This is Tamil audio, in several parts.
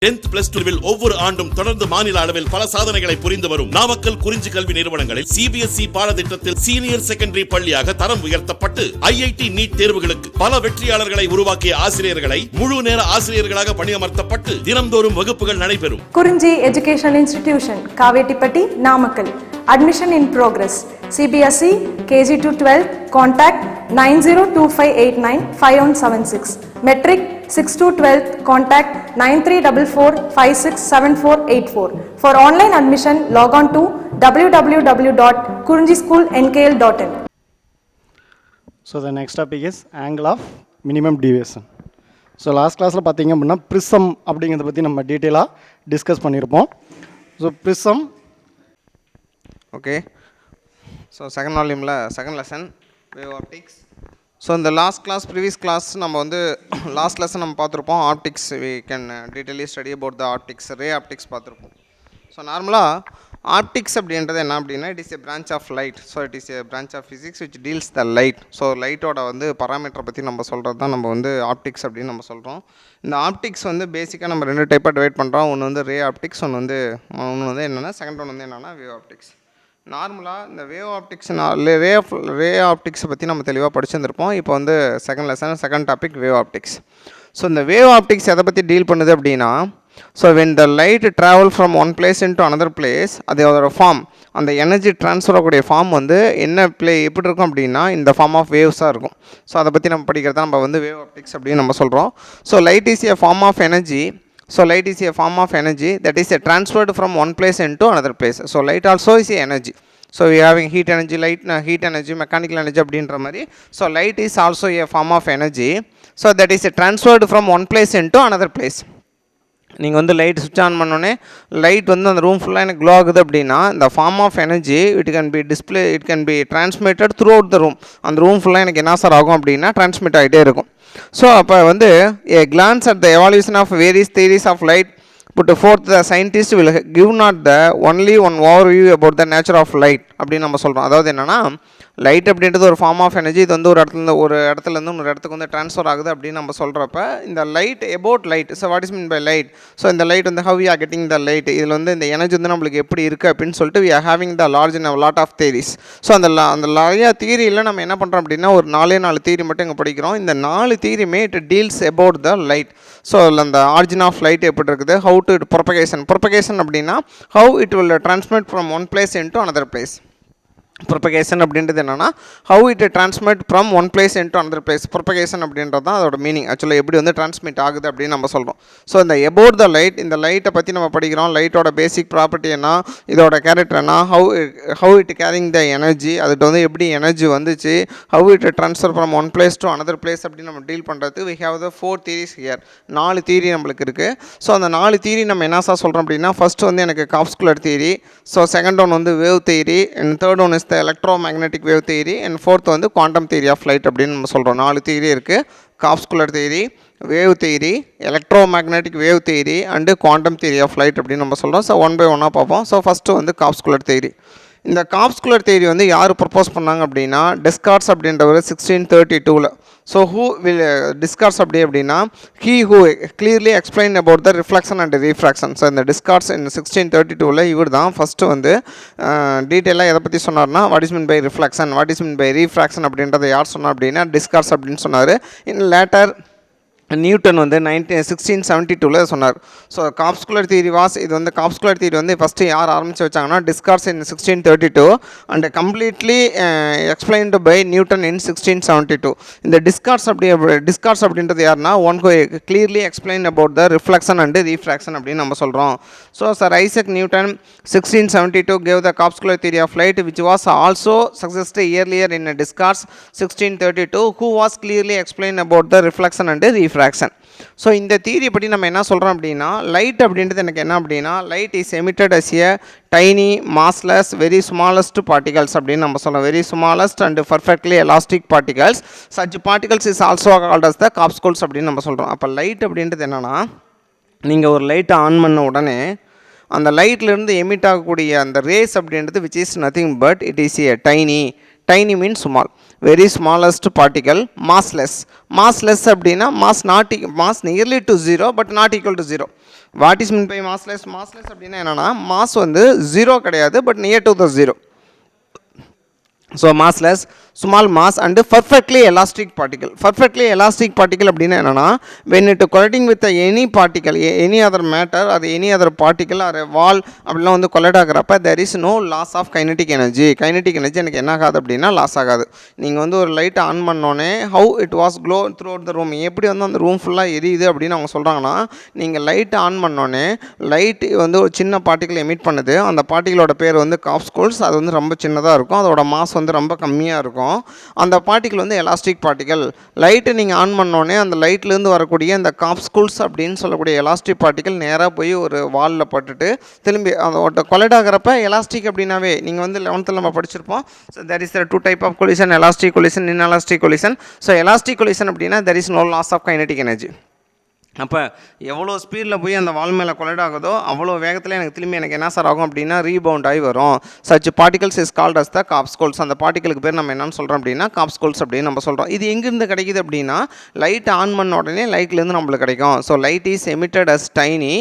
10th plus 2 ஒவ்வொரு ஆண்டும் தொடர்ந்து மாநில அளவில் பல சாதனைகளை புரிந்து வரும் நாமக்கல் குறிஞ்சி கல்வி நிறுவனங்களில் CBSE பாடத்திட்டத்தில் சீனியர் செகண்டரி பள்ளியாக தரம் உயர்த்தப்பட்டு IIT நீட் தேர்வுகளுக்கு பல வெற்றியாளர்களை உருவாக்கிய ஆசிரியர்களை முழு நேர ஆசிரியர்களாக பணியமர்த்தப்பட்டு தினம்தோறும் வகுப்புகள் நடைபெறும். குறிஞ்சி educational institution, Kavettipatti, Namakkal. Admission in progress. CBSE KG to 12. Contact 9025895176. Metric 6 to 12. Contact 9344567484. For online admission, log on to www.kurinjischoolnkl.in. So the next topic is angle of minimum deviation. So last classல பார்த்தீங்க அப்படின்னா prism அப்படிங்கிறத பற்றி நம்ம டீட்டெயிலாக டிஸ்கஸ் பண்ணியிருப்போம். So prism okay, so second volume la second lesson wave optics. So in the previous class நம்ம வந்து last lesson நம்ம பார்த்திருப்போம் optics. We can detailly study about the optics, ray optics பார்த்திருப்போம். So நார்மலா optics அப்படின்றது என்ன அப்படின்னா it is a branch of light. So it is a branch of physics which deals the light. So light ஓட வந்து பராமீட்டரை பற்றி நம்ம சொல்கிறது தான் நம்ம வந்து optics அப்படின்னு நம்ம சொல்கிறோம். இந்த ஆப்டிக்ஸ் வந்து பேசிக்காக நம்ம ரெண்டு டைப்பாக டிவைட் பண்ணுறோம். ஒன்று வந்து ரே ஆப்டிக்ஸ், ஒன்று வந்து என்னென்னா செகண்ட் ஒன் வந்து என்னென்னா வேவ் ஆப்டிக்ஸ். நார்மலாக இந்த வேவ் ஆப்டிக்ஸ் ரே ஆப்டிக்ஸை பற்றி நம்ம தெளிவாக படிச்சுருந்துருப்போம். இப்போ வந்து second lesson second topic wave optics. So இந்த வேவ் ஆப்டிக்ஸ் எதை பற்றி டீல் பண்ணுது அப்படின்னா, so when the light travel from one place into another place, அதோட ஃபார்ம், அந்த எனர்ஜி ட்ரான்ஸ்ஃபர் ஆகக்கூடிய ஃபார்ம் வந்து எப்படி இருக்கும் அப்படின்னா இந்த ஃபார்ம் ஆஃப் வேவ்ஸாக இருக்கும். ஸோ அதை பற்றி நம்ம படிக்கிறதா நம்ம வந்து வேவ் ஆப்டிக்ஸ் அப்படின்னு நம்ம சொல்கிறோம். So light is a form of energy. So light is a form of energy that is transferred from one place into another place. So light also is a energy. So we are having heat energy, heat energy, mechanical energy அப்படின்ற மாதிரி. So light is also a form of energy. So that is transferred from one place into another place. நீங்கள் வந்து லைட் சுவிட்ச் ஆன் பண்ணோன்னே லைட் வந்து அந்த ரூம் ஃபுல்லாக எனக்கு க்ளோ ஆகுது அப்படின்னா இந்த form of energy it can be transmitted throughout the room. அந்த ரூம் ஃபுல்லாக எனக்கு என்ன சார் ஆகும் அப்படின்னா டிரான்ஸ்மிட் ஆகிட்டே இருக்கும். ஸோ அப்போ வந்து a glance at the evolution of various theories of light put forth, the scientist will give not the only one overview about the nature of light அப்படின்னு நம்ம சொல்கிறோம். அதாவது என்னென்னா லைட் அப்படின்றது ஒரு ஃபார்ம் ஆஃப் எனர்ஜி. இது வந்து ஒரு இடத்துலேருந்து இன்னொரு இடத்துக்கு வந்து ட்ரான்ஸ்ஃபர் ஆகுது அப்படின்னு நம்ம சொல்கிறப்ப இந்த light about light. So what is mean by light? So இந்த லைட் வந்து how we are getting the light, இதில் வந்து இந்த எனர்ஜி வந்து நம்மளுக்கு எப்படி இருக்குது அப்படின்னு சொல்லிட்டு we are having the lot of theories. So அந்த நிறையா தியரியில் நம்ம என்ன பண்ணுறோம் அப்படின்னா ஒரு 4 தியரி மட்டும் இங்கே படிக்கிறோம். இந்த 4 தியரியுமே it deals about the light. So அந்த ஆரிஜின் ஆஃப் லைட் எப்படி இருக்குது, ஹவு டு ப்ரொபகேஷன் அப்படின்னா how it will transmit from one place into another place. Propagation அப்படின்றது என்னென்னா how it transmit from one place into another place. Propagation அப்படின்றது தான் அதோட மீனிங். ஆக்சுவலாக எப்படி வந்து டிரான்ஸ்மிட் ஆகுது அப்படின்னு நம்ம சொல்கிறோம். ஸோ இந்த அபவுட் த லைட், இந்த லைட்டை பற்றி நம்ம படிக்கிறோம். லைட்டோட பேசிக் ப்ராப்பர்ட்டி என்ன, இதோட கேரக்டர் என்ன, how it carrying the energy, அதுக்கு வந்து எப்படி எனர்ஜி வந்துச்சு, how it transfer from one place to another place அப்படின்னு நம்ம டீல் பண்ணுறது. We have the 4 theories here. 4 theory நம்மளுக்கு இருக்குது. ஸோ அந்த 4 தியரி நம்ம என்ன சார் சொல்கிறோம் அப்படின்னா, ஃபர்ஸ்ட் வந்து எனக்கு corpuscular theory, so second one வந்து wave theory, and third one is the electromagnetic wave theory, and fourth வந்து குவாண்டம் தியரி ஆஃப் லைட் அப்படின்னு நம்ம சொல்கிறோம். 4 தியரி இருக்குது. Corpuscular theory, wave theory, electromagnetic wave theory and quantum theory of light அப்படின்னு நம்ம சொல்கிறோம். ஸோ ஒன் பை ஒன்னாக பார்ப்போம். ஸோ ஃபஸ்ட்டு வந்து காப்ஸ்குலர் தியரி. இந்த காப்ஸ்குலர் தியரி வந்து யார் ப்ரப்போஸ் பண்ணாங்க அப்படின்னா டெஸ்கார்ட்ஸ் அப்படின்றவர் 1632. ஸோ ஹூ வில் டிஸ்கார்ட்ஸ் அப்படின்னா he who clearly explain about the reflection and refraction. So இந்த டிஸ்கார்ட்ஸ் இந்த 1632 இவர் தான் ஃபஸ்ட்டு வந்து டீட்டெயிலாக எதை பற்றி சொன்னார்னா what is mean by reflection, what is mean by refraction அப்படின்றத யார் சொன்னார் அப்படின்னா டிஸ்கார்ட்ஸ் அப்படின்னு சொன்னார். இன் லேட்டர் நியூட்டன் வந்து 1672 சொன்னார். ஸோ காப்ஸ்குலர் தியரி இது வந்து காப்ஸ்குலர் தியரி வந்து ஃபஸ்ட்டு யார் ஆரம்பித்து வச்சாங்கன்னா Descartes in 1632 and completely explained by Newton in 1672. இந்த டிஸ்கார்ட்ஸ் அப்படின்றது யாருன்னா one who clearly explain about the reflection and refraction அப்படின்னு நம்ம சொல்கிறோம். So sir Isaac Newton 1672 gave the corpuscular theory of light which was also suggested earlier in Descartes 1632 who was clearly explained about the reflection and refraction. So இந்த தியரி பற்றி நம்ம என்ன சொல்கிறோம் அப்படின்னா லைட் அப்படின்றது எனக்கு என்ன அப்படின்னா light is emitted as a tiny massless very smallest particles அப்படின்னு நம்ம சொல்கிறோம். Very smallest and perfectly elastic particles. Such particles is also called as the corpuscles அப்படின்னு நம்ம சொல்கிறோம். அப்போ லைட் அப்படின்றது என்னென்னா நீங்கள் ஒரு லைட்டை ஆன் பண்ண உடனே அந்த லைட்லேருந்து எமிட் ஆகக்கூடிய அந்த ரேஸ் அப்படின்றது which is nothing but it is a tiny means small. Very smallest particle. Massless அப்படின்னா mass nearly to 0 but not equal to 0. What is mean by massless அப்படின்னா என்னென்னா மாஸ் வந்து 0 கிடையாது but near to the 0. So massless, small mass and perfectly elastic particle அப்படின்னா என்னென்னா when it colliding with any particle, any other matter or any other particle or a wall அப்படிலாம் வந்து collide ஆகிறப்ப there is no loss of kinetic energy. எனக்கு என்ன ஆகாது அப்படின்னா லாஸ் ஆகாது. நீங்கள் வந்து ஒரு லைட் ஆன் பண்ணோன்னே how it was glow throughout the room, எப்படி வந்து அந்த ரூம் ஃபுல்லாக எரியுது அப்படின்னு அவங்க சொல்கிறாங்கன்னா, நீங்கள் லைட் ஆன் பண்ணோன்னே லைட் வந்து ஒரு சின்ன பார்ட்டிகல் எமிட் பண்ணுது. அந்த பார்ட்டிகளோட பேர் வந்து காப்ஸ்கூல்ஸ். அது வந்து ரொம்ப சின்னதாக இருக்கும், அதோட மாஸ் வந்து ரொம்ப கம்மியாக இருக்கும். அந்த பார்ட்டிகல் வந்து எலாஸ்டிக் பார்ட்டிகல். லைட்டை நீங்கள் ஆன் பண்ணோன்னே அந்த லைட்லேருந்து வரக்கூடிய அந்த காப்ஸ்கூல்ஸ் அப்படின்னு சொல்லக்கூடிய எலாஸ்டிக் பார்ட்டிகல் நேராக போய் ஒரு வாலில் பட்டுட்டு திரும்பி அதோட கொலைட் ஆகிறப்ப எலாஸ்டிக் அப்படின்னாவே நீங்கள் வந்து 11th நம்ம படிச்சிருப்போம். So there is 2 type of collision, elastic collision, inelastic collision. So elastic collision அப்படின்னா there is no loss of kinetic energy. அப்போ எவ்வளோ ஸ்பீடில் போய் அந்த வால் மேலே கொலைட் ஆகுதோ அவ்வளோ வேகத்தில் எனக்கு திரும்பி எனக்கு என்ன சார் ஆகும் அப்படின்னா ரீபவுண்ட் ஆகி வரும். Such particles is called as the corpuscles. அந்த பார்ட்டிகளுக்கு பேர் நம்ம என்னன்னு சொல்கிறோம் அப்படின்னா காப்ஸ்கூல்ஸ் அப்படின்னு நம்ம சொல்கிறோம். இது எங்கேருந்து கிடைக்குது அப்படின்னா லைட் ஆன் பண்ண உடனே லைட்லேருந்து நம்மளுக்கு கிடைக்கும். So light is emitted as tiny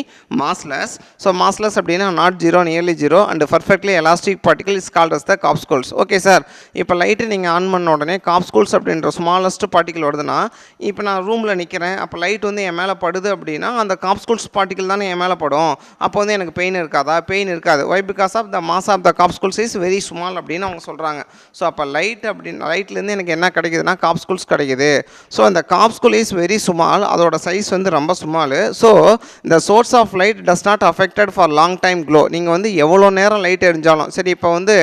massless. So massless அப்படின்னா not 0, nearly 0 and perfectly elastic particle is called as the corpuscles. Okay sir, இப்போ லைட்டு நீங்கள் ஆன் பண்ண உடனே காப்ஸ்கூல்ஸ் அப்படின்ற ஸ்மாலஸ்ட் பார்ட்டிகல் வருதுன்னா, இப்போ நான் ரூமில் நிற்கிறேன், அப்போ லைட் வந்து என் மேலே படுது அப்படின்னா அந்த காப்ஸ்கூல்ஸ் பார்ட்டிகல் தானே என் மேலே படும். அப்போ வந்து எனக்கு பெயின் இருக்காதா? பெயின் இருக்காது. Why? Because of the mass of the corpuscles is very small அப்படின்னு அவங்க சொல்கிறாங்க. ஸோ அப்போ லைட்லேருந்து எனக்கு என்ன கிடைக்குதுன்னா காப்ஸ்கூல்ஸ் கிடைக்குது. ஸோ அந்த காப்ஸ்கூல் இஸ் வெரி ஸ்மால், அதோட சைஸ் வந்து ரொம்ப ஸ்மால். ஸோ இந்த source of light does not affected for long time glow. நீங்கள் வந்து எவ்வளோ நேரம் லைட் எரிஞ்சாலும் சரி, இப்போ வந்து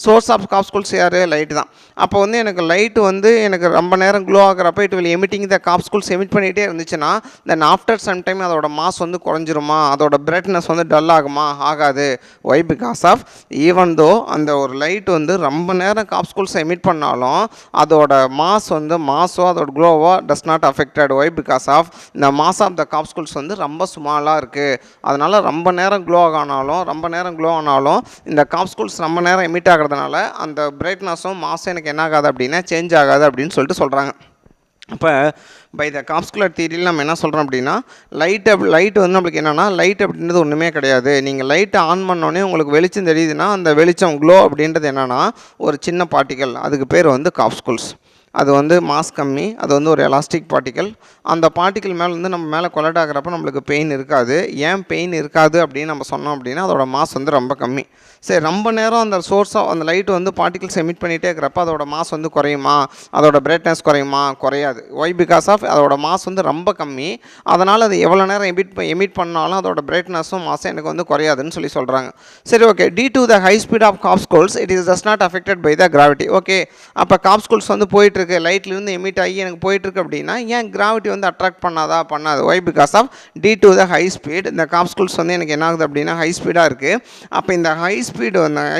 சோர்ஸ் ஆஃப் காப்ஸ்கூல்ஸ் யார்? லைட் தான். அப்போ வந்து எனக்கு லைட் வந்து எனக்கு ரொம்ப நேரம் க்ளோ ஆகிறப்ப it will emitting the corpuscles emit பண்ணிகிட்டே இருந்துச்சுன்னா தென் ஆஃப்டர் சம்டைம் அதோட மாஸ் வந்து குறைஞ்சிருமா? அதோட பிரைட்னஸ் வந்து டல் ஆகுமா? ஆகாது. Why? Because of even though அந்த ஒரு லைட் வந்து ரொம்ப நேரம் காப்ஸ்கூல்ஸ் எமிட் பண்ணாலும் அதோட மாஸ் வந்து மாஸோ அதோட க்ளோவோ does not affected. Why? Because of இந்த மாஸ் ஆஃப் த காப்ஸ்கூல்ஸ் வந்து ரொம்ப ஸ்மாலாக இருக்குது. அதனால் ரொம்ப நேரம் க்ளோ ஆனாலும் இந்த காப்ஸ்கூல்ஸ் ரொம்ப நேரம் எமிட் ஆகிறதுனால அந்த பிரைட்னஸும் மாஸும் எனக்கு என்ன ஆகாது அப்படின்னா சேஞ்ச் ஆகாது அப்படின்னு சொல்லிட்டு சொல்கிறாங்க. அப்போ பை த காப்ஸ்குலர் தியரியில் நம்ம என்ன சொல்கிறோம் அப்படின்னா லைட் வந்து நம்மளுக்கு என்னென்னா லைட் அப்படின்றது ஒன்றுமே கிடையாது. நீங்கள் லைட்டை ஆன் பண்ணோடனே உங்களுக்கு வெளிச்சம் தெரியுதுன்னா அந்த வெளிச்சம் க்ளோ அப்படின்றது என்னென்னா ஒரு சின்ன பார்ட்டிக்கல், அதுக்கு பேர் வந்து காப்ஸ்கூல்ஸ். அது வந்து மாஸ் கம்மி, அது வந்து ஒரு எலாஸ்டிக் பார்ட்டிக்கல். அந்த பார்ட்டிக்கல் மேலே வந்து நம்ம மேலே கொலைட் ஆகிறப்ப நம்மளுக்கு பெயின் இருக்காது. ஏன் பெயின் இருக்காது அப்படின்னு நம்ம சொன்னோம் அப்படின்னா அதோட மாஸ் வந்து ரொம்ப கம்மி. சரி, ரொம்ப நேரம் அந்த சோர்ஸாக அந்த லைட் வந்து பார்ட்டிகல்ஸ் எமிட் பண்ணிகிட்டே இருக்கிறப்ப அதோட மாஸ் வந்து குறையுமா? அதோட பிரைட்னஸ் குறையுமா? குறையாது. ஒய்? பிகாஸ் ஆஃப் அதோட மாஸ் வந்து ரொம்ப கம்மி. அதனால் அது எவ்வளோ நேரம் எமிட் பண்ணாலும் அதோட பிரைட்னஸும் மாஸும் எனக்கு வந்து குறையாதுன்னு சொல்லி சொல்கிறாங்க. சரி, okay. Due to the high speed of corpuscles it is does not affected by the gravity. Okay, அப்போ காப்ஸ்கூல்ஸ் வந்து போயிட்டுருக்கு, லைட்லேருந்து எமிட் ஆகி எனக்கு போயிட்டுருக்கு அப்படின்னா ஏன் கிராவிட்டி வந்து அட்ராக்ட் பண்ணாது? Why? Because of due to the high speed இந்த காப்ஸ்கூல்ஸ் வந்து எனக்கு என்ன ஆகுது அப்படின்னா ஹை ஸ்பீடாக இருக்குது. அப்போ இந்த ஹை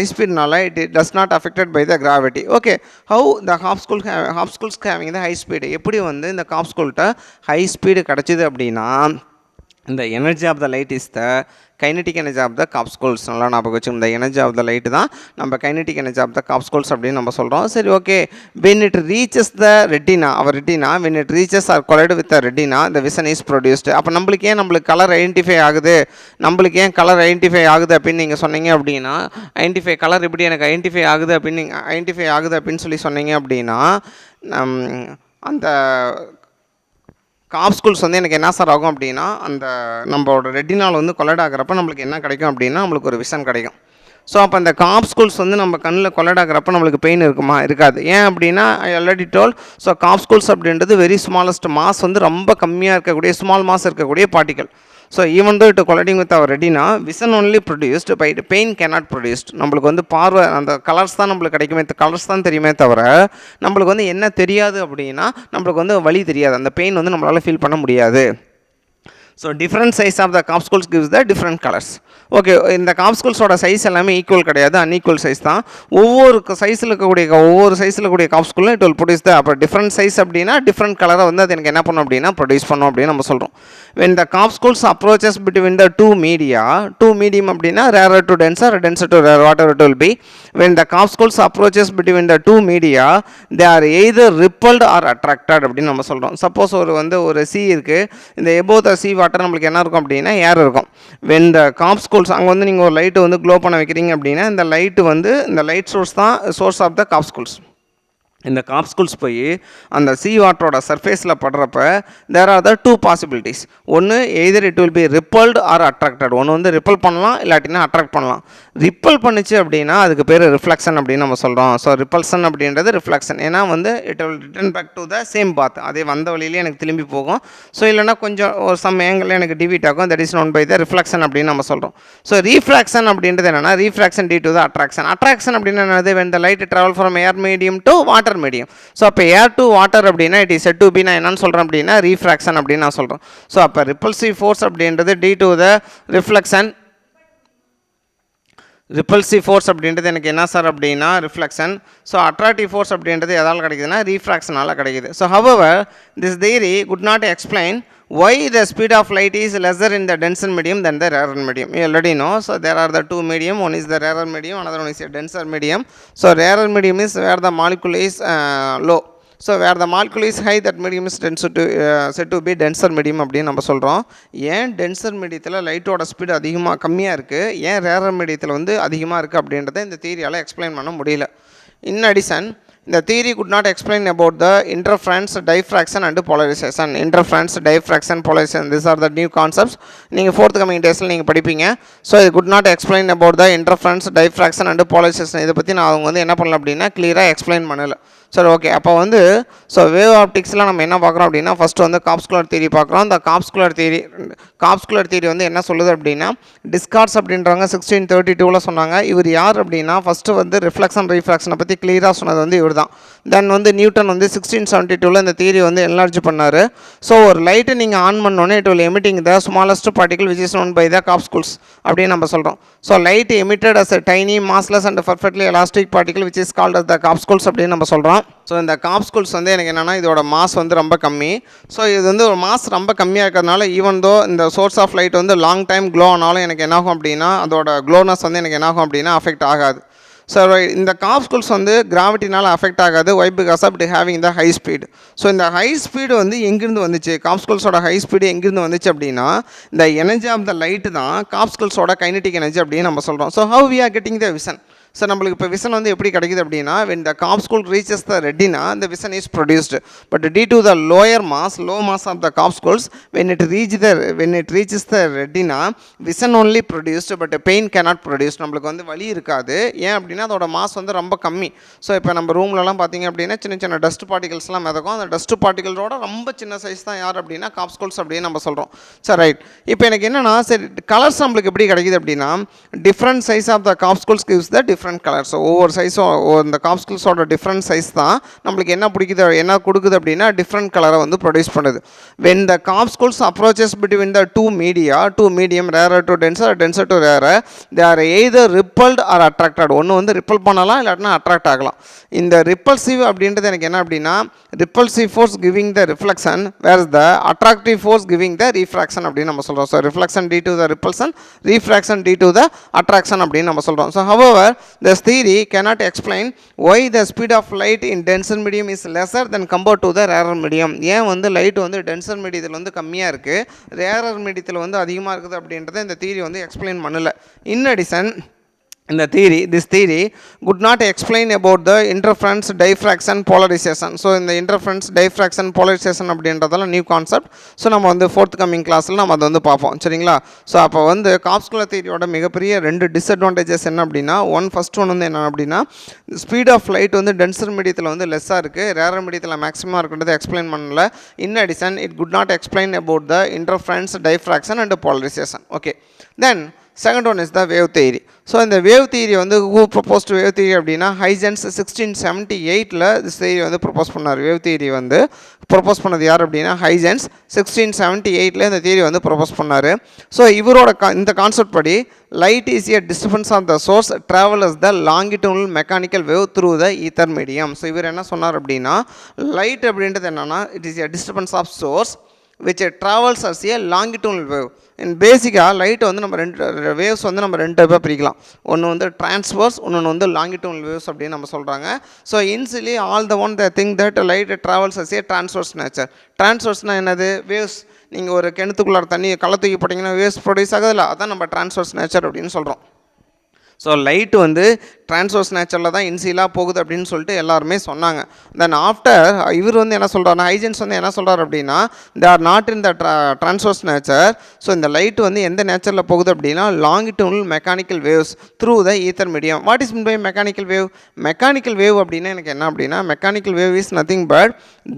ஸ்பீட்னால it does not affected by the gravity. Okay, how the corpuscles having the high speed, எப்படி வந்து இந்த காப்ஸ்கூல்கிட்ட ஹை ஸ்பீடு கிடச்சிது அப்படின்னா இந்த energy of the light is the kinetic energy of the corpuscles. நல்லா ஞாபகம் வச்சுக்கணும். இந்த எனர்ஜி ஆஃப் த லைட்டு தான் நம்ம kinetic energy of the corpuscles அப்படின்னு நம்ம சொல்கிறோம். சரி, okay. when it reaches the retina, when it reaches or collide with the retina, the vision is produced. அப்போ நம்மளுக்கு கலர் ஐடென்டிஃபை ஆகுது அப்படின்னு நீங்கள் சொன்னீங்க அப்படின்னா கலர் எப்படி எனக்கு ஐடென்டிஃபை ஆகுது அப்படின்னு சொல்லி சொன்னீங்க அப்படின்னா அந்த காப்ஸ்கூல்ஸ் வந்து எனக்கு என்ன சார் ஆகும் அப்படின்னா அந்த நம்மளோட ரெட்டினால் வந்து கொலைட் ஆகிறப்ப நம்மளுக்கு என்ன கிடைக்கும் அப்படின்னா நம்மளுக்கு ஒரு விஷன் கிடைக்கும். ஸோ அப்போ அந்த காப்ஸ்கூல்ஸ் வந்து நம்ம கண்ணில் கொலைட் ஆகிறப்ப நம்மளுக்கு பெயின் இருக்குமா? இருக்காது. ஏன் அப்படின்னா I already told. So corpuscles அப்படின்றது வெரி ஸ்மாலஸ்ட் மாஸ் வந்து ரொம்ப கம்மியாக இருக்கக்கூடிய ஸ்மால் மாஸ் இருக்கக்கூடிய particle. So even though it colliding with our retina vision only produced by pain cannot produced. நம்மளுக்கு வந்து பார்வை அந்த கலர்ஸ் தான் நம்மளுக்கு கிடைக்குமே, கலர்ஸ் தான் தெரியுமே தவிர நம்மளுக்கு வந்து என்ன தெரியாது அப்படின்னா நம்மளுக்கு வந்து வலி தெரியாது, அந்த பெயின் வந்து நம்மளால் ஃபீல் பண்ண முடியாது. So different size of the corpuscles gives the different colours. Okay, இந்த காப்ஸ்கூல்ஸோட சைஸ் எல்லாமே ஈக்குவல் கிடையாது, அன்ஈக்குவல் சைஸ் தான். ஒவ்வொரு சைஸில் இருக்கக்கூடிய காப்ஸ்கூலும் இட் வில் ப்ரொடியூஸ் த. அப்போ டிஃப்ரெண்ட் சைஸ் அப்படின்னா டிஃப்ரெண்ட் கலரை வந்து அது எனக்கு என்ன பண்ணும் அப்படின்னா ப்ரொடியூஸ் பண்ணும் அப்படின்னு நம்ம சொல்கிறோம். when the corpuscles approaches between the two medium அப்படின்னா rarer to denser, denser to rarer, whatever it will be. When the corpuscles approaches between the two media, they are either repelled or attracted அப்படின்னு நம்ம சொல்கிறோம். சப்போஸ் ஒரு sea இருக்குது, இந்த above the sea water நம்மளுக்கு என்ன இருக்கும் அப்படின்னா ஏர் இருக்கும். when the corpuscles அங்கே நீங்கள் ஒரு லைட்டு க்ளோ பண்ண வைக்கிறீங்க அப்படின்னா இந்த லைட்டு இந்த லைட் சோர்ஸ் தான் சோர்ஸ் ஆஃப் த corpuscles. இந்த காப்ஸ்குல்ஸ் போய் அந்த சீ வாட்டரோட சர்ஃபேஸில் படுறப்ப there are the two possibilities. ஒன்று either it will be repelled or attracted. ஒன்று ரிப்பல் பண்ணலாம், இல்லாட்டினா அட்ராக்ட் பண்ணலாம். ரிப்பல் பண்ணிச்சு அப்படின்னா அதுக்கு பேர் ரிஃப்ளெக்ஷன் அப்படின்னு நம்ம சொல்கிறோம். ஸோ ரிப்பல்சன் அப்படின்றது ரிஃப்ளெக்ஷன். ஏன்னா it will return back to the same path, அதே வந்த வழியிலே எனக்கு திரும்பி போகும். ஸோ இல்லைனா கொஞ்சம் ஒரு சம் ஏங்கில் எனக்கு டிவிட் ஆகும். That is known by the reflection அப்படின்னு நம்ம சொல்கிறோம். ஸோ ரீஃப்ராக்ஷன் அப்படின்றது என்னென்னா refraction due to the attraction. Attraction அப்படின்னு என்னது when the light travel from air medium to water medium. So அப்போ ஏர் டு வாட்டர் அப்படின்னா it is said to be, நான் என்னன்னு சொல்கிறேன் அப்படின்னா ரீஃப்ராக்ஷன் அப்படின்னு நான் சொல்கிறேன். ஸோ அப்போ ரிப்பல்சிவ் ஃபோர்ஸ் அப்படின்றது due to the reflection. Repulsive force அப்படின்றது எனக்கு என்ன சார் அப்படின்னா ரிஃப்ளெக்ஷன். ஸோ அட்ராக்டிவ் ஃபோர்ஸ் அப்படின்றது எதால் கிடைக்குதுன்னா ரீஃப்ராக்ஷனால் கிடைக்குது. So however this theory could not explain why the speed of light is lesser in the denser medium than the rarer medium. You already know. So there are the two medium, one is the rarer medium, another one is a denser medium. So rarer medium is where the molecule is low. So where the molecule is high, that medium is said to be denser medium அப்படின்னு நம்ம சொல்கிறோம். ஏன் டென்சர் மீடியத்தில் லைட்டோட ஸ்பீடு அதிகமாக கம்மியாக இருக்குது, ஏன் ரேரர் மீடியத்தில் அதிகமாக இருக்குது அப்படின்றத இந்த தியரியால் எக்ஸ்பிளைன் பண்ண முடியல. In addition the theory could not explain about the interference, diffraction and polarization. Interference, diffraction, polarization, these are the new concepts. நீங்கள் fourth coming daysல நீங்கள் படிப்பீங்க. So it could not explain about the interference, diffraction and polarization. இதை பற்றி நான் அவங்க என்ன பண்ணல அப்படின்னா கிளியராக எக்ஸ்பிளைன் பண்ணலை. சரி, ஓகே. அப்போ ஸோ வேவ் ஆப்டிக்ஸில் நம்ம என்ன பார்க்குறோம் அப்படின்னா ஃபஸ்ட்டு காப்ஸ்குலர் தியரி பார்க்குறோம். இந்த காப்ஸ்குலர் தியரி என்ன சொல்லுது அப்படின்னா டிஸ்கார்ட்ஸ் அப்படின்றவங்க 1632 சொன்னாங்க. இவர் யார் அப்படின்னா ஃபஸ்ட்டு ரிஃப்ளெக்ஷன் ரீஃப்ராக்ஷனை பற்றி கிளியராக சொன்னது இவர் தான். தென் நியூட்டன் 1672 இந்த தியரி என்லார்ஜ் பண்ணார். ஸோ ஒரு லைட்டை நீங்கள் ஆன் பண்ணோன்னே it will emitting the smallest particle which is known by the corpuscles அப்படின்னு நம்ம சொல்கிறோம். So light emitted as a tiny massless and perfectly elastic particle which is called as the corpuscles அப்படின்னு நம்ம சொல்கிறோம். ஸோ இந்த காப்ஸ்குல்ஸ் எனக்கு என்னென்னா இதோட மாஸ் ரொம்ப கம்மி. ஸோ இது ஒரு மாஸ் ரொம்ப கம்மியாக இருக்கிறதுனால ஈவன் தோ இந்த source of light long time glow ஆனாலும் எனக்கு என்னாகும் அப்படின்னா அதோட க்ளோனஸ் எனக்கு என்னாகும் அப்படின்னா அஃபெக்ட் ஆகாது. ஸோ இந்த காப்ஸ்குல்ஸ் கிராவிட்டினால் அஃபெக்ட் ஆகாது. Why because of it having the high speed. So இந்த ஹை ஸ்பீடு எங்கேருந்து வந்துச்சு, காப்ஸ்குல்ஸோட ஹை ஸ்பீடு எங்கேருந்து வந்துச்சு அப்படின்னா இந்த எனர்ஜி ஆஃப் த லைட்டு தான் காப்ஸ்குல்ஸோட கைனடிக் எனர்ஜி அப்படின்னு நம்ம சொல்கிறோம். So how we are getting the vision. So நம்மளுக்கு இப்போ விஷன் எப்படி கிடைக்குது அப்படின்னா when the capsule reaches the retina the vision is produced, but due to the low mass of the capsules when it reaches the retina vision only produced but pain cannot produce. நம்மளுக்கு வலி இருக்காது. ஏன் அப்படின்னா அதோட மாஸ் ரொம்ப கம்மி. ஸோ இப்போ நம்ம ரூம்லலாம் பார்த்தீங்க அப்படின்னா சின்ன சின்ன டஸ்ட் பார்ட்டிகல்ஸ்லாம் மிதக்கும். அந்த டஸ்ட் பார்ட்டிகளோட ரொம்ப சின்ன சைஸ் தான் யார் அப்படின்னா காப்ஸ்குல்ஸ் அப்படின்னு நம்ம சொல்கிறோம். சரி, ரைட். இப்போ எனக்கு என்னென்னா சரி கலர்ஸ் நம்மளுக்கு எப்படி கிடைக்குது அப்படின்னா different size of the corpuscles gives the different colours. ஒவ்வொரு சைஸும் இந்த காப்ஸ்குல்ஸோட டிஃப்ரெண்ட் சைஸ் தான் நம்மளுக்கு என்ன கொடுக்குது அப்படின்னா டிஃப்ரெண்ட் கலரை ப்ரொடியூஸ் பண்ணுது. when the capsules approaches between the two medium rarer to denser, denser to rarer, they are either repelled or attracted. ஒன்று ரிப்பல் பண்ணலாம், இல்லாட்டினா அட்ராக்ட் ஆகலாம். இந்த ரிப்பல்சிவ் அப்படின்றது எனக்கு என்ன அப்படின்னா repulsive force giving the reflection whereas the attractive force giving the refraction அப்படின்னு நம்ம சொல்கிறோம். So reflection due to the repulsion, refraction due to the attraction அப்படின்னு நம்ம சொல்கிறோம். So however this theory cannot explain why the speed of light in denser medium is lesser than compared to the rarer medium. ஏன் லைட் டென்சர் மீடியத்தில் கம்மியாக இருக்குது, ரேரர் மீடியத்தில் அதிகமாக இருக்குது அப்படின்றத இந்த தியரி எக்ஸ்பிளைன் பண்ணல. In addition this theory could not explain about the interference, diffraction, polarization. So in the interference, diffraction, polarization அப்படின்றதெல்லாம் நியூ கான்செப்ட். ஸோ நம்ம ஃபோர்த் கம்மிங் கிளாஸில் நம்ம அதை பார்ப்போம். சரிங்களா? ஸோ அப்போ காப்ஸ்குலர் தியரியோட மிகப்பெரிய ரெண்டு டிஸ்அட்வான்டேஜஸ் என்ன அப்படின்னா ஃபர்ஸ்ட் ஒன் என்ன அப்படின்னா ஸ்பீட் ஆஃப் லைட் டென்சர் மீடியத்தில் லெஸ்ஸாக இருக்குது, ரேரர் மீடியத்தில் மேக்ஸிமம் இருக்குன்றது எக்ஸ்பிளைன் பண்ணல. In addition it could not explain about the interference, diffraction and polarization. Okay, then second one is the wave theory. So இந்த wave theory who proposed wave theory அப்படின்னா ஹைஜன்ஸ் 1678 this theory ப்ரொப்போஸ் பண்ணார். வேவ் தியரி ப்ரொப்போஸ் பண்ணது யார் அப்படின்னா ஹைஜன்ஸ் 1678 இந்த தியரி ப்ரொப்போஸ் பண்ணார். ஸோ இவரோட இந்த கான்செப்ட் படி light is a disturbance of the source travels the longitudinal mechanical wave through the ether medium. So இவர் என்ன சொன்னார் அப்படின்னா லைட் அப்படின்றது என்னன்னா it is a disturbance of source which travels as a longitudinal wave. In பேசிக்காக லைட் வந்து நம்ம ரெண்டு வேவ்ஸ் வந்து நம்ம ரெண்டு டைப்பாக பிரிக்கலாம். ஒன்று வந்து டிரான்ஸ்வர்ஸ், இன்னொன்று வந்து லாங்கிட்யூனல் வேவ்ஸ் அப்படின்னு நம்ம சொல்கிறாங்க. So initially all the one the thing that light travels as a transverse nature. டிரான்ஸ்வர்ஸ்னால் என்னது? வேவ்ஸ். நீங்கள் ஒரு கிணத்துக்குள்ளார தண்ணி களை தூக்கி போட்டிங்கன்னா வேவ்ஸ் ப்ரொடியூஸ் ஆகுதுல்ல, அதான் நம்ம டிரான்ஸ்வர்ஸ் நேச்சர் அப்படின்னு சொல்கிறோம். ஸோ லைட்டு வந்து டிரான்ஸ்வர்ஸ் நேச்சரில் தான் இன்சிலாக போகுது அப்படின்னு சொல்லிட்டு எல்லாருமே சொன்னாங்க. தென் ஆஃப்டர் இவர் வந்து என்ன சொல்கிறாருன்னா, ஹைஜென்ஸ் வந்து என்ன சொல்கிறார் அப்படின்னா, they are not in the transverse nature. So இந்த லைட் வந்து எந்த நேச்சரில் போகுது அப்படின்னா longitudinal mechanical waves through the ether medium. What is mean by mechanical wave? Mechanical wave அப்படின்னா எனக்கு என்ன அப்படின்னா, mechanical wave is nothing but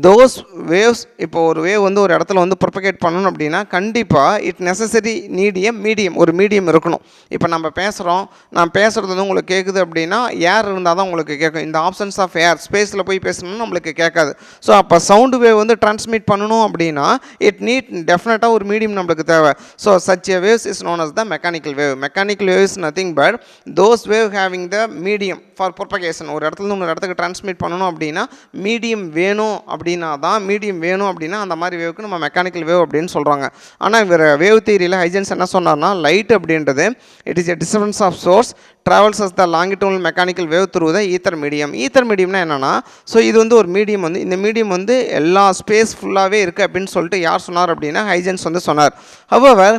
those waves. இப்போ ஒரு வேவ் வந்து ஒரு இடத்துல வந்து ப்ரொபகேட் பண்ணணும் அப்படின்னா கண்டிப்பாக it necessary need a medium, ஒரு மீடியம் இருக்கணும். இப்போ நம்ம பேசுகிறோம், நான் பேசுகிறது வந்து உங்களுக்கு கேட்குது அப்படின்னா ஏர் இருந்தால் தான் உங்களுக்கு கேட்கும். இந்த ஆப்ஷன்ஸ் ஆஃப் ஏர், ஸ்பேஸில் போய் பேசணும்னு நம்மளுக்கு கேட்காது. ஸோ அப்போ சவுண்டு வேவ் வந்து டிரான்ஸ்மிட் பண்ணணும் அப்படின்னா இட் நீட் டெஃபினட்டாக ஒரு மீடியம் நம்மளுக்கு தேவை. So such a waves is known as the mechanical wave. Mechanical wave is nothing but those wave having the medium for propagation. ஒரு இடத்துல இன்னொரு இடத்துக்கு டிரான்ஸ்மிட் பண்ணணும் அப்படின்னா மீடியம் வேணும் அப்படின்னா தான், மீடியம் வேணும் அப்படின்னா அந்த மாதிரி வேவுக்கு நம்ம மெக்கானிக்கல் வேவ் அப்படின்னு சொல்கிறாங்க. ஆனால் இவர் வேவ் தியரியில் ஹைஜென்ஸ் என்ன சொன்னார்னா, லைட் அப்படின்றது it is a disturbance of source travels as the longitudinal mechanical wave through the ether medium. ether mediumனா என்னன்னா, ஸோ இது வந்து ஒரு மீடியம் வந்து, இந்த மீடியம் வந்து எல்லா ஸ்பேஸ் ஃபுல்லாகவே இருக்குது அப்படின்னு சொல்லிட்டு யார் சொன்னார் அப்படின்னா ஹைஜென்ஸ் வந்து சொன்னார். However,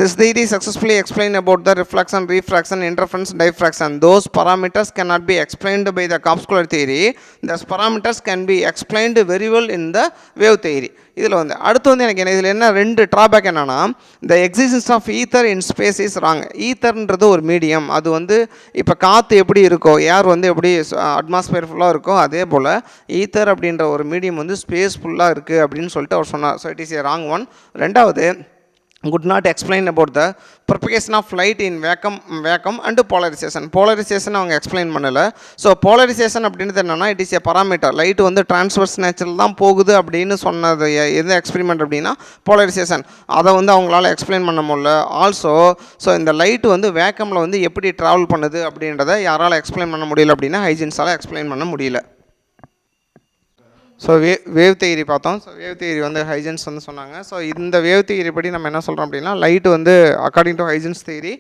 this theory successfully explained about the reflection, refraction, interference, diffraction. Those parameters cannot be explained by the corpuscular theory. Those parameters can be explained very well in the wave theory. இதில் வந்து அடுத்து வந்து எனக்கு இதில் என்ன ரெண்டு ட்ராபேக் என்னென்னா, the existence of ether in space is wrong. ஈத்தர்ன்றது ஒரு மீடியம். அது வந்து இப்போ காற்று எப்படி இருக்கோ, ஏர் வந்து எப்படி அட்மாஸ்பியர் ஃபுல்லாக இருக்கோ, அதே போல் ஈத்தர் அப்படின்ற ஒரு மீடியம் வந்து ஸ்பேஸ் ஃபுல்லாக இருக்குது அப்படின்னு சொல்லிட்டு அவர் சொன்னார். So it is a wrong one. ரெண்டாவது, could not explain about the propagation of light in vacuum and polarization. Polarization அவங்க எக்ஸ்பிளைன் பண்ணலை. ஸோ போலரைசேஷன் அப்படின்றது என்னென்னா, it is a parameter. Light வந்து டிரான்ஸ்வர்ஸ் நேச்சரில் தான் போகுது அப்படின்னு சொன்னது எது எக்ஸ்பெரிமெண்ட் அப்படின்னா போலரைசேஷன். அதை வந்து அவங்களால எக்ஸ்பிளைன் பண்ண முடியல. ஆல்சோ ஸோ இந்த லைட் வந்து வேக்கமில் வந்து எப்படி ட்ராவல் பண்ணுது அப்படின்றத யாரால் எக்ஸ்பிளைன் பண்ண முடியல அப்படின்னா ஹைஜென்ஸால் எக்ஸ்பிளைன் பண்ண முடியல. ஸோ வேவ் தியரி பார்த்தோம். ஸோ வேவ் தியரி வந்து ஹைஜென்ஸ் வந்து சொன்னாங்க. ஸோ இந்த வேவ் தியரி படி நம்ம என்ன சொல்கிறோம் அப்படின்னா, லைட் வந்து according to Huygens theory,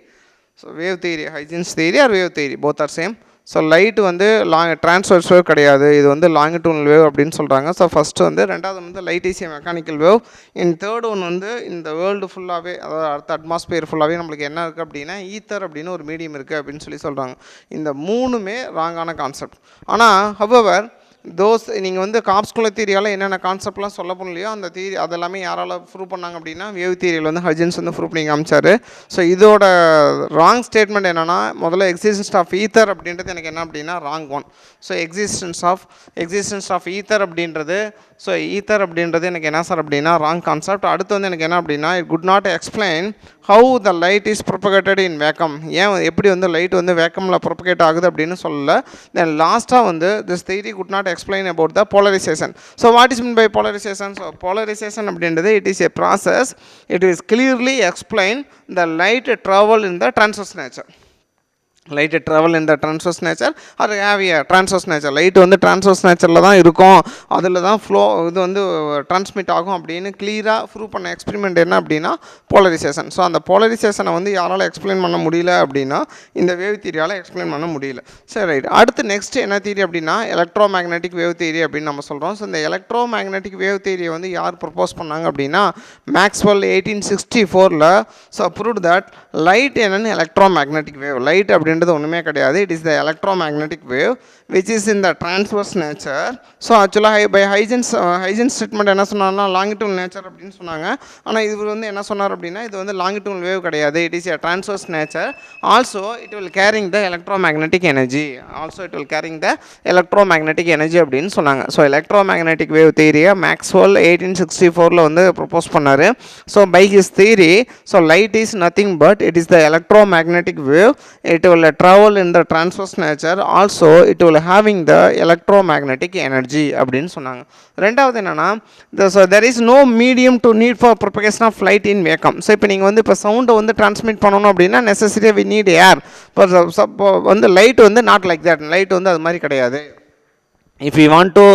so wave theory, Huygens theory R wave theory both are same. So light வந்து டிரான்ஸ்வர்ஸ் வேவ் கிடையாது, இது வந்து லாங்கிட்யூனல் வேவ் அப்படின்னு சொல்கிறாங்க. ஸோ ஃபஸ்ட்டு வந்து, ரெண்டாவது வந்து light is a mechanical wave. In third one வந்து இந்த வேர்ல்டு ஃபுல்லாகவே, அதாவது அடுத்த அட்மாஸ்பியர் ஃபுல்லாகவே நம்மளுக்கு என்ன இருக்குது அப்படின்னா ஈத்தர் அப்படின்னு ஒரு மீடியம் இருக்குது அப்படின்னு சொல்லி சொல்கிறாங்க. இந்த மூணுமே ராங்கான கான்செப்ட். ஆனால் ஹவவர் தோஸ் நீங்கள் வந்து கார்ப்ஸ்குலர் தியரியால் என்னென்ன கான்செப்ட்லாம் சொல்ல பண்ணலையோ அந்த தியரி அதெல்லாமே யாரால் ப்ரூவ் பண்ணாங்க அப்படின்னா வேவ் தியரியில் வந்து ஹைஜென்ஸ் வந்து ப்ரூவ் பண்ணி காமிச்சார். ஸோ இதோட ராங் ஸ்டேட்மெண்ட் என்னென்னா, முதல்ல எக்ஸிஸ்டன்ஸ் ஆஃப் ஈத்தர் அப்படின்றது எனக்கு என்ன அப்படின்னா wrong one. So existence of ether அப்படின்றது, ஸோ ஈத்தர் அப்படின்றது எனக்கு என்ன சார் அப்படின்னா ராங் கான்செப்ட். அடுத்து வந்து எனக்கு என்ன அப்படின்னா, it could not explain how the light is propagated in vacuum. ஏன் எப்படி வந்து லைட் வந்து வேக்கமில் ப்ரொபகேட் ஆகுது அப்படின்னு சொல்லலை. தென் லாஸ்ட்டாக வந்து this theory could not explain about the polarization. So what is meant by polarization? So polarization அப்படின்றது it is a process, it is clearly explain the light travel in the transverse nature. Light travel இந்த ட்ரான்ஸ்வர்ஸ் நேச்சர் அது ஹேவிய ட்ரான்ஸ்வர்ஸ் நேச்சர். லைட் வந்து ட்ரான்ஸ்வர்ஸ் நேச்சரில் தான் இருக்கும், அதில் தான் ஃப்ளோ இது வந்து ட்ரான்ஸ்மிட் ஆகும் அப்படின்னு கிளியராக ப்ரூவ் பண்ண எக்ஸ்பெரிமெண்ட் என்ன அப்படின்னா போலரைசேஷன். ஸோ அந்த போலரைசேஷனை வந்து யாரால் எக்ஸ்பிளைன் பண்ண முடியல அப்படின்னா இந்த வேவ் தியரியால் எக்ஸ்பிளைன் பண்ண முடியல. சரி ரைட். அடுத்து நெக்ஸ்ட் என்ன தியரி அப்படின்னா எலக்ட்ரோ மேக்னெட்டிக் வேவ் தியரி அப்படின்னு நம்ம சொல்கிறோம். ஸோ இந்த எலக்ட்ரோ மேக்னெட்டிக் வேவ் தியரியை வந்து யார் ப்ரப்போஸ் பண்ணாங்க அப்படின்னா Maxwell 1864. So proved that light என்னன்னு எலக்ட்ரோ மேக்னெட்டிக் வேவ். லைட் அப்படின்னு ஒன்றுமே கிடையாது. It is the electromagnetic wave which is in the transverse nature. So ஆக்சுவலாக பை ஹைஜென்ஸ் ஸ்டேட்மெண்ட் என்ன சொன்னார்னா லாங்கிட்யூனல் நேச்சர் அப்படின்னு சொன்னாங்க. ஆனால் இது வந்து என்ன சொன்னார் அப்படின்னா இது வந்து லாங்கிட்யூனல் வேவ் கிடையாது, it is a transverse nature. Also it will carrying the electromagnetic energy. அப்படின்னு சொன்னாங்க. ஸோ எலக்ட்ரோ மேக்னெட்டிக் வேவ் தியரியை மேக்ஸ்வெல் 1864 வந்து ப்ரப்போஸ் பண்ணார். So by his theory, so light is nothing but it is the electromagnetic wave. It will travel in the transverse nature, also it will having the electromagnetic energy அப்படின்னு சொன்னாங்க. ரெண்டாவது என்னன்னா, so there is no medium to need for propagation of light in vacuum. So இப்போ நீங்கள் வந்து இப்போ சவுண்டை வந்து டிரான்ஸ்மிட் பண்ணணும் அப்படின்னா நெசசரி we need air. இப்போ வந்து லைட் வந்து நாட் லைக் தட். லைட் வந்து அது மாதிரி கிடையாது. If you want to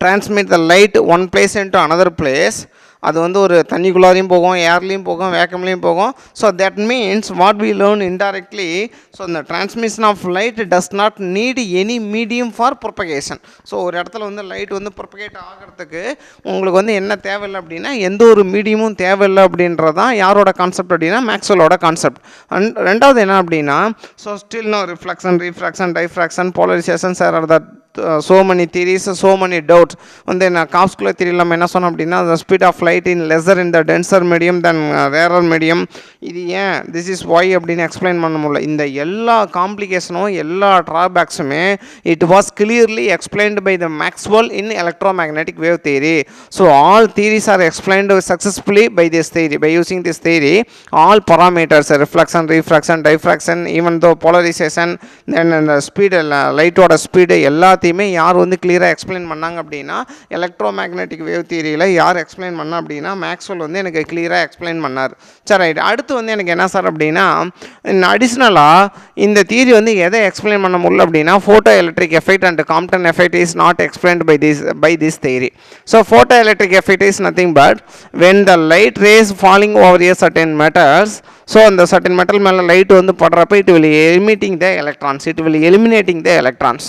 transmit the light one place into another place, அது வந்து ஒரு தண்ணிக்குள்ளாரையும் போகும், ஏர்லேயும் போகும், வேக்கம்லேயும் போகும். So that means what we learn indirectly, so இந்த transmission of light does not need any medium for propagation. So ஒரு இடத்துல வந்து லைட் வந்து ப்ரொபகேட் ஆகிறதுக்கு உங்களுக்கு வந்து என்ன தேவையில்லை அப்படின்னா எந்த ஒரு மீடியமும் தேவையில்லை அப்படின்றதான் யாரோட கான்செப்ட் அப்படின்னா மேக்ஸ்வெல்லோட கான்செப்ட். ரெண்டாவது என்ன அப்படின்னா, so still no reflection, refraction, diffraction, polarization sir are that so many theories, so many doubts. வந்து நான் காப்ஸ்குலர் தியரி நம்ம என்ன சொன்னோம் அப்படின்னா the speed of light in lesser in the denser medium than rarer medium. இது ஏன் this is why அப்படின்னு எக்ஸ்பிளைன் பண்ண முடியல. இந்த எல்லா காம்ப்ளிகேஷனும் எல்லா ட்ராபேக்ஸுமே it was clearly explained by the Maxwell in electromagnetic wave theory. So all theories are explained successfully by this theory. By using this theory, all parameters, reflection, refraction, diffraction, even though polarization, then the speed, light ஓட ஸ்பீடு எல்லாத்தையுமே யார் வந்து கிளியராக எக்ஸ்பிளைன் பண்ணாங்க அப்படின்னா எலக்ட்ரோமேக்னெட்டிக் வேவ் தியரியில் யார் எக்ஸ்பிளைன் பண்ணா அப்படின்னா மேக்ஸ்வெல் வந்து எனக்கு கிளியராக எக்ஸ்பிளைன் பண்ணார். சரி ரைட். அடுத்து வந்து எனக்கு என்ன சார் அப்படின்னா அடிஷ்னலாக இந்த தியரி வந்து எதை எக்ஸ்பிளைன் பண்ண முடியல அப்படின்னா photo electric effect and Compton effect is not explained by this theory. So photo electric effect is nothing but when the light rays falling over a certain metals, so on the certain metal மேலே லைட் வந்து படுறப்ப it will emitting the electrons, it will eliminating the electrons,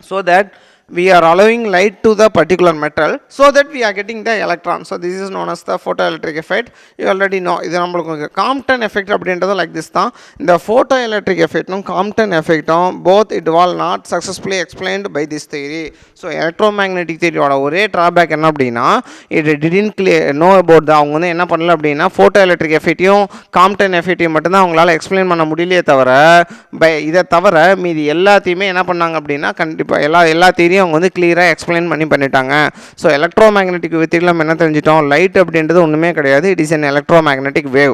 so that we are allowing light to the particular metal so that we are getting the electron. So this is known as the photoelectric effect. You already know இது நம்மளுக்கு Compton effect அப்படின்றது like this தான். இந்த photoelectric effectம் Compton effectம் both it was not successfully explained by this theory. So electromagnetic theory ஓட ஒரே drawback என்ன அப்படின்னா it didn't know about the அவங்க வந்து என்ன பண்ணல அப்படின்னா photoelectric effectயும் Compton effectயும் மட்டும்தான் அவங்களால எக்ஸ்பிளைன் பண்ண முடியலையே தவிர இதை தவிர மீதி எல்லாத்தையுமே என்ன பண்ணாங்க அப்படின்னா கண்டிப்பாக எல்லா தியரியும் அவங்க வந்து கிளியராக எக்ஸ்பிளைன் பண்ணிட்டாங்க. ஸோ எலக்ட்ரோமேக்னெட்டிக் வித்தியில் நம்ம என்ன தெரிஞ்சிட்டோம், லைட் அப்படின்றது ஒன்றுமே கிடையாது, it is an electromagnetic wave.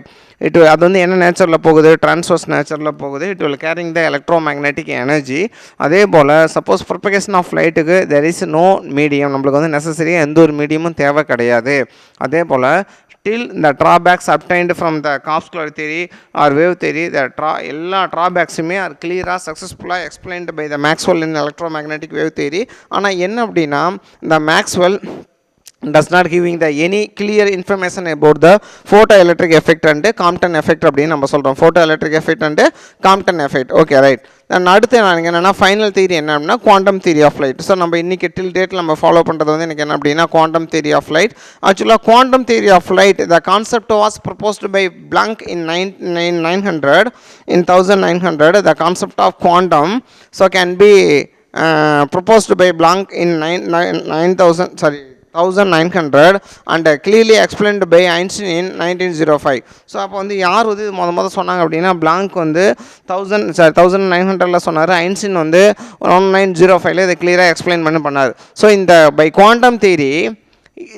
அது வந்து என்ன நேச்சரில் போகுது, டிரான்ஸ்வர்ஸ் நேச்சரில் போகுது. It will carrying the electromagnetic energy. அதே போல் சப்போஸ் ப்ரொபகேஷன் ஆஃப் லைட்டுக்கு தெர் இஸ் நோ மீடியம், நம்மளுக்கு வந்து நெசசரியாக எந்த ஒரு மீடியமும் தேவை கிடையாது. அதே போல் till the drawbacks obtained from the corpuscular theory or wave theory, எல்லா drawbacksமே are clear successfully explained by the Maxwell in electromagnetic wave theory. ஆனால் என்ன அப்படின்னா the Maxwell does not giving the any clear information about the photoelectric effect and Compton effect அப்படின்னு நம்ம சொல்கிறோம். photoelectric effect and Compton effect. Okay right. Then அடுத்து நான் என்னென்னா ஃபைனல் தியரி என்ன அப்படின்னா quantum theory of light. So நம்ம இன்றைக்கி டில் டேட்டில் நம்ம ஃபாலோ பண்ணுறது வந்து எனக்கு என்ன அப்படின்னா குவாண்டம் தியரி ஆஃப் லைட். ஆக்சுவலாக quantum theory of light the concept was proposed by Planck in 1900. The concept of quantum so can be proposed by Planck in 1900 and clearly explained by Einstein in 1905. So அப்போ வந்து யார் வந்து மொதல் சொன்னாங்க அப்படின்னா பிளாங்க் வந்து 1900 சொன்னார். ஐன்ஸ்டீன் வந்து 1905 இதை கிளியராக எக்ஸ்பிளைன் பண்ணார். ஸோ இந்த by quantum theory,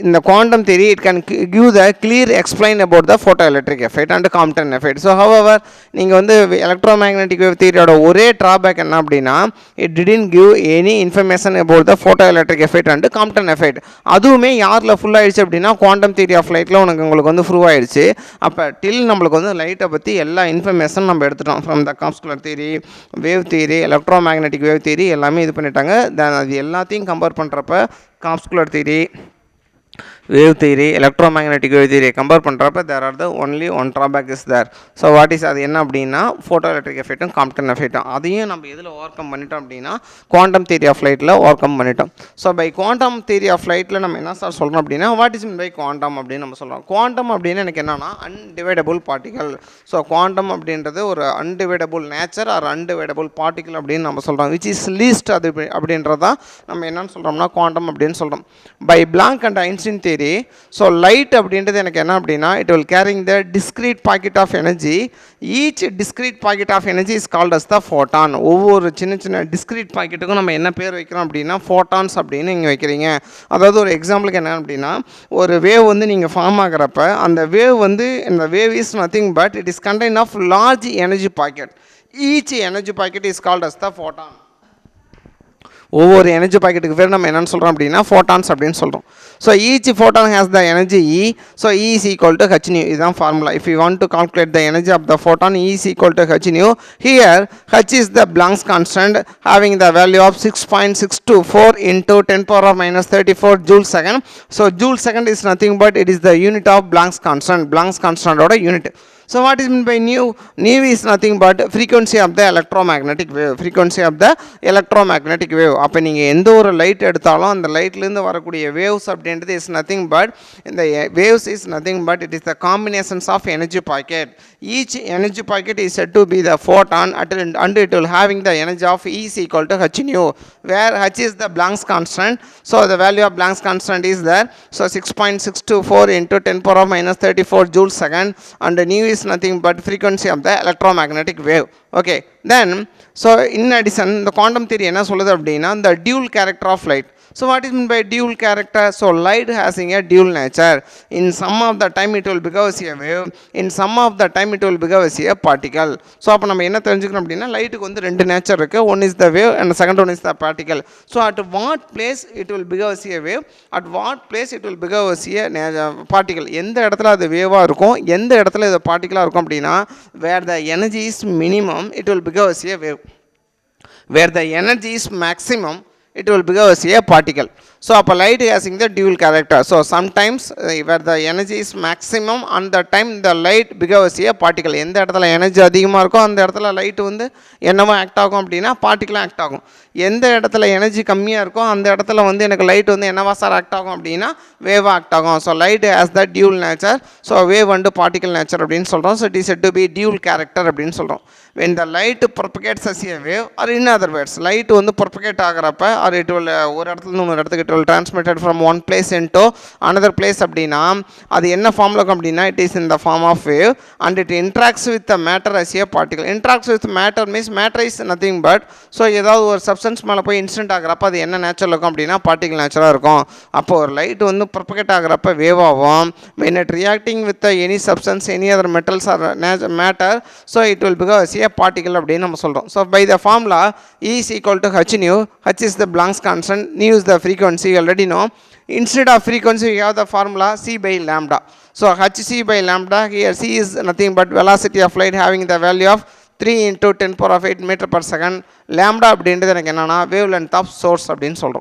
in the quantum theory it can give the clear explain about the photoelectric effect and Compton effect. So however நீங்கள் வந்து electromagnetic wave theory ஓட ஒரே drawback என்ன அப்படின்னா it didn't give any information about the photoelectric effect and Compton effect. அதுவுமே யாரில் ஃபுல் ஆகிடுச்சு அப்படின்னா குவாண்டம் தியரி ஆஃப் லைட்டில் உங்களுக்கு வந்து ப்ரூவ் ஆகிடுச்சு. அப்போ டில் நம்மளுக்கு வந்து லைட்டை பற்றி எல்லா இன்ஃபர்மேஷன் நம்ம எடுத்துட்டோம் from the corpuscular theory, wave theory, electromagnetic wave theory எல்லாமே இது பண்ணிட்டாங்க. அது எல்லாத்தையும் கம்பேர் பண்ணுறப்ப corpuscular theory, wave theory, electromagnetic wave theory compare பண்ணுறப்ப there are the only one drawback is there. So what is அது என்ன அப்படின்னா photoelectric effect and Compton effect. அதையும் நம்ம எதில் ஓவர் கம் பண்ணிட்டோம் அப்படின்னா குவாண்டம் தியரி ஆஃப் லைட்டில் ஓவர் கம் பண்ணிட்டோம். So by quantum theory of லைட்டில் நம்ம என்ன சார் சொல்கிறோம் அப்படின்னா what is mean by quantum அப்படின்னு நம்ம சொல்கிறோம். குவாண்டம் அப்படின்னு எனக்கு என்னன்னா அன்டிவைடபுள் பார்ட்டிகல். ஸோ குவாண்டம் அப்படின்றது ஒரு அன்டிவைடபுள் நேச்சர் ஆர் அன்டிவைடபுள் பார்ட்டிகல் அப்படின்னு நம்ம சொல்கிறோம். விச் இஸ் லீஸ்ட் அது அப்படின்றதான் நம்ம என்னன்னு சொல்கிறோம்னா குவாண்டம் அப்படின்னு சொல்கிறோம். By Planck and Einstein theory, so light அப்படின்றது எனக்கு என்ன அப்படின்னா it will carrying the discrete packet of energy. Each discrete packet of energy is called as the photon. ஒவ்வொரு சின்ன டிஸ்க்ரீட் பாக்கெட்டுக்கும் நம்ம என்ன பேர் வைக்கிறோம் அப்படின்னா ஃபோட்டான்ஸ் அப்படின்னு நீங்கள் வைக்கிறீங்க. அதாவது ஒரு எக்ஸாம்பிளுக்கு என்ன அப்படின்னா ஒரு வேவ் வந்து நீங்கள் ஃபார்ம் ஆகிறப்ப அந்த வேவ் வந்து இந்த wave is nothing but it is contain of large energy packet. Each energy packet is called as the photon. ஒவ்வொரு எனர்ஜி பாக்கெட்டுக்கு பேர் நம்ம என்னென்னு சொல்கிறோம் அப்படின்னா ஃபோட்டான்ஸ் அப்படின்னு சொல்கிறோம். So each photon has the energy E, so E is equal to h nu. இதுதான் formula. If you want to calculate the energy of the photon, E is equal to h nu. Here h is the Planck's constant having the value of 6.624 into 10 power of minus 34 joule second. So joule second is nothing but it is the unit of Planck's constant. Planck's constant oda unit. So what is meant by nu? Nu is nothing but frequency of the electromagnetic wave. Frequency of the electromagnetic wave. அப்போ நீங்கள் எந்த ஒரு லைட் எடுத்தாலும் அந்த லைட்லேருந்து வரக்கூடிய வேவ்ஸ் அப்படின்றது is nothing but இந்த waves is nothing but it is the combinations of energy packet. Each energy packet is said to be the photon and it will having the energy of E is equal to h nu, where h is the Planck's constant. So the value of Planck's constant is there. So 6.624 into 10 power of minus 34 joule second, and nu is nothing but frequency of the electromagnetic wave. Okay, then so in addition the quantum theory என்ன சொல்லுது அப்படின்னா the dual character of light. So what is meant by dual character? So light having a dual nature. In some of the time it will behave as a wave, in some of the time it will behave as a particle. So அப்போ நம்ம என்ன தெரிஞ்சுக்கணும் அப்படின்னா லைட்டுக்கு வந்து ரெண்டு நேச்சர் இருக்குது. One is the wave and second one is the particle. So at what place it will behave as a wave, at what place it will behave as a particle. எந்த இடத்துல அது வேவாக இருக்கும், எந்த இடத்துல இது பார்ட்டிகலாக இருக்கும் அப்படின்னா where the energy is minimum it will behave as a wave, where the energy is maximum it will behave as a particle. So அப்போ light having the dual character. So sometimes where the energy is maximum and the time the light behave as a particle. எந்த இடத்துல எனர்ஜி அதிகமாக இருக்கும் அந்த இடத்துல லைட் வந்து என்னவோ ஆக்ட் ஆகும் அப்படின்னா பார்ட்டிகலாக ஆக்ட் ஆகும். எந்த இடத்துல எனர்ஜி கம்மியாக இருக்கும் அந்த இடத்துல வந்து எனக்கு லைட் வந்து என்னவா சார் ஆக்ட் ஆகும் அப்படின்னா வேவாக ஆக்ட் ஆகும். So light has the dual nature. So wave வந்து பார்ட்டிகல் நேச்சர் அப்படின்னு சொல்கிறோம். So it is said to be dual character அப்படின்னு சொல்கிறோம். when the light propagates as a wave, or in other words light வந்து propagate ஆகிறப்ப or it will ஒரு இடத்துல இன்னொரு இடத்துக்கு it will transmitted from one place into another place அப்படின்னா அது என்ன ஃபார்மில் இருக்கும் அப்படின்னா it is in the form of wave and it interacts with the matter as a particle. Interacts with matter means matter is nothing but so ஏதாவது ஒரு சப்ஸ்டன்ஸ் மேலே போய் இன்சிடென்ட் ஆகிறப்ப அது என்ன நேச்சரில் இருக்கும் அப்படின்னா பார்ட்டிகல் நேச்சராக இருக்கும். அப்போ ஒரு லைட் வந்து propagate ஆகிறப்ப வேவ் ஆகும். when it reacting with any substance any other metals or matter, so it will become as a particle அப்படின்னு நம்ம சொல்கிறோம். So by the formula E is equal to h nu, h is the Planck's constant, nu is the frequency, you already know. Instead of frequency we have the formula c by lambda. So hc by lambda, here c is nothing but velocity of light having the value of 3 into 10 power of 8 meter per second. lambda அப்படின்றது எனக்கு என்னன்னா wave length of source அப்படின்னு சொல்கிறோம்.